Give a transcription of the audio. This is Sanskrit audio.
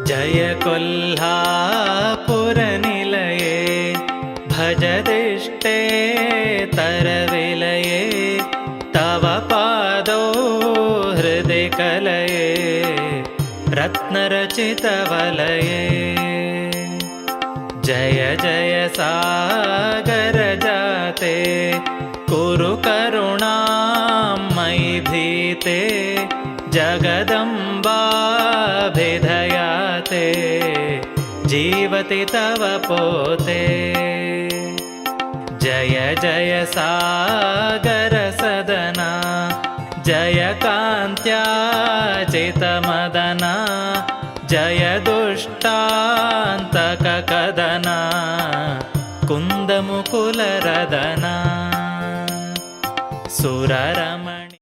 जय कोल्हापुरनिलये भजदिष्टे तरविलये तव पादौ हृदि कलये रत्नरचितवलये। जय जय सागर जाते कुरु करुणां मयि भीते जगदम्बाभिधयाते जीवति तव पोते। जय जय सागर सदना जय कान्त्याचितमदना जय दुष्टान्तककदना कुन्दमुकुलरदना सुररमणि।